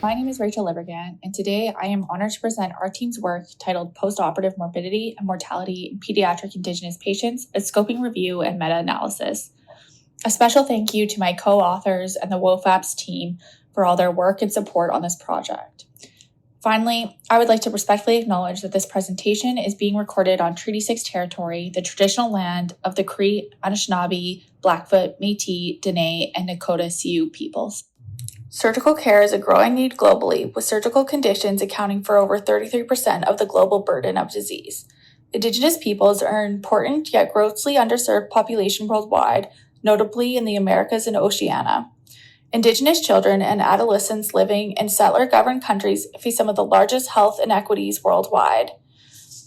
My name is Rachel Livergant, and today I am honored to present our team's work titled Postoperative Morbidity and Mortality in Pediatric Indigenous Patients, a Scoping Review and Meta-Analysis. A special thank you to my co-authors and the WOFAPS team for all their work and support on this project. Finally, I would like to respectfully acknowledge that this presentation is being recorded on Treaty 6 territory, the traditional land of the Cree, Anishinaabe, Blackfoot, Métis, Dene, and Nakota Sioux peoples. Surgical care is a growing need globally, with surgical conditions accounting for over 33% of the global burden of disease. Indigenous peoples are an important yet grossly underserved population worldwide, notably in the Americas and Oceania. Indigenous children and adolescents living in settler-governed countries face some of the largest health inequities worldwide.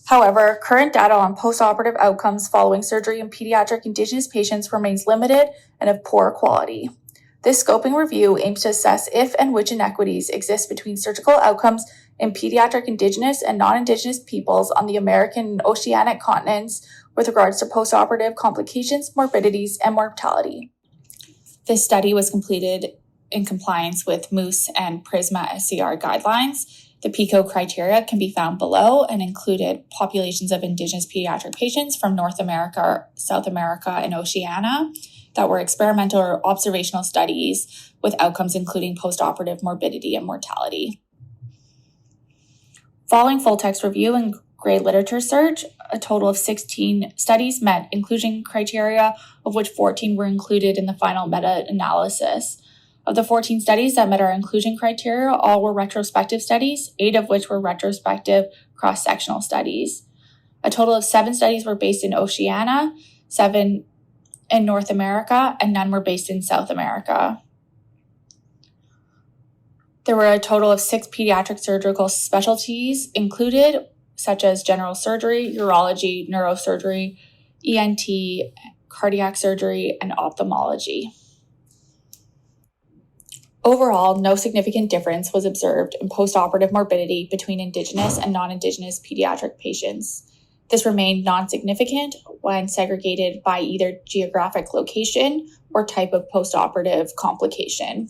However, current data on postoperative outcomes following surgery in pediatric Indigenous patients remains limited and of poor quality. This scoping review aims to assess if and which inequities exist between surgical outcomes in pediatric Indigenous and non-Indigenous peoples on the American and Oceanic continents with regards to postoperative complications, morbidities, and mortality. This study was completed in compliance with MOOSE and PRISMA SCR guidelines. The PICO criteria can be found below and included populations of Indigenous pediatric patients from North America, South America, and Oceania that were experimental or observational studies with outcomes including postoperative morbidity and mortality. Following full text review and grade literature search, a total of 16 studies met inclusion criteria, of which 14 were included in the final meta-analysis. Of the 14 studies that met our inclusion criteria, all were retrospective studies, 8 of which were retrospective cross-sectional studies. A total of 7 studies were based in Oceania, 7 in North America, and none were based in South America. There were a total of 6 pediatric surgical specialties included, such as general surgery, urology, neurosurgery, ENT, cardiac surgery, and ophthalmology. Overall, no significant difference was observed in postoperative morbidity between Indigenous and non-Indigenous pediatric patients. This remained non-significant when segregated by either geographic location or type of postoperative complication.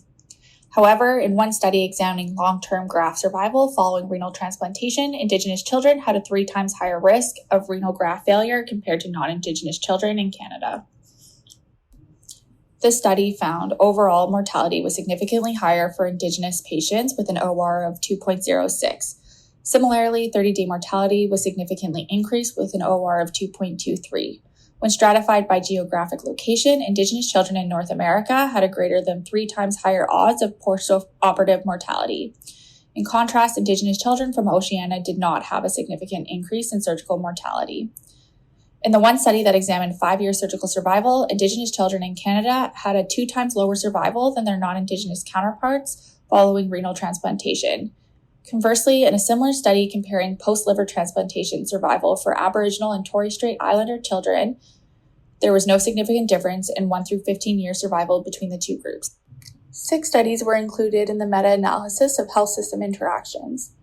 However, in one study examining long-term graft survival following renal transplantation, Indigenous children had a 3 times higher risk of renal graft failure compared to non-Indigenous children in Canada. This study found overall mortality was significantly higher for Indigenous patients with an OR of 2.06. Similarly, 30-day mortality was significantly increased with an OR of 2.23. When stratified by geographic location, Indigenous children in North America had a greater than 3 times higher odds of postoperative mortality. In contrast, Indigenous children from Oceania did not have a significant increase in surgical mortality. In the one study that examined 5-year surgical survival, Indigenous children in Canada had a 2 times lower survival than their non-Indigenous counterparts following renal transplantation. Conversely, in a similar study comparing post-liver transplantation survival for Aboriginal and Torres Strait Islander children, there was no significant difference in 1 through 15-year survival between the 2 groups. 6 studies were included in the meta-analysis of health system interactions.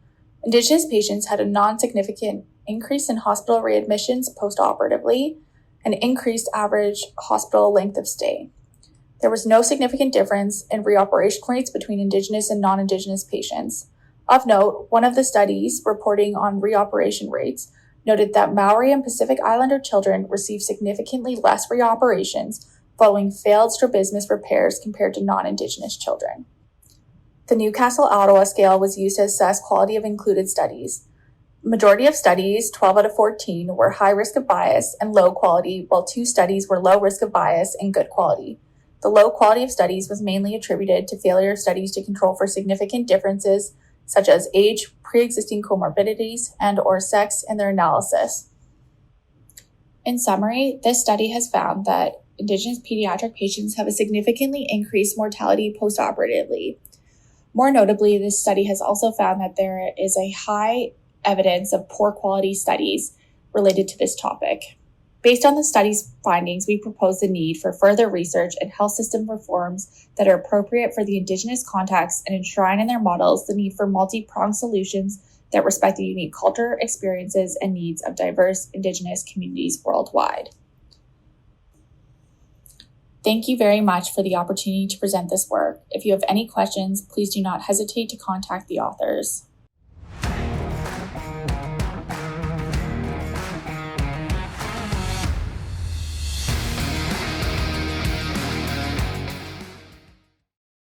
Indigenous patients had a non-significant increase in hospital readmissions post-operatively and increased average hospital length of stay. There was no significant difference in reoperation rates between Indigenous and non-Indigenous patients. Of note, one of the studies reporting on reoperation rates noted that Maori and Pacific Islander children received significantly less reoperations following failed strabismus repairs compared to non-Indigenous children. The Newcastle-Ottawa scale was used to assess quality of included studies. Majority of studies, 12 out of 14, were high risk of bias and low quality, while 2 studies were low risk of bias and good quality. The low quality of studies was mainly attributed to failure of studies to control for significant differences such as age, pre-existing comorbidities, and/or sex in their analysis. In summary, this study has found that Indigenous pediatric patients have a significantly increased mortality postoperatively. More notably, this study has also found that there is a high evidence of poor quality studies related to this topic. Based on the study's findings, we propose the need for further research and health system reforms that are appropriate for the Indigenous context and enshrine in their models the need for multi-pronged solutions that respect the unique culture, experiences, and needs of diverse Indigenous communities worldwide. Thank you very much for the opportunity to present this work. If you have any questions, please do not hesitate to contact the authors.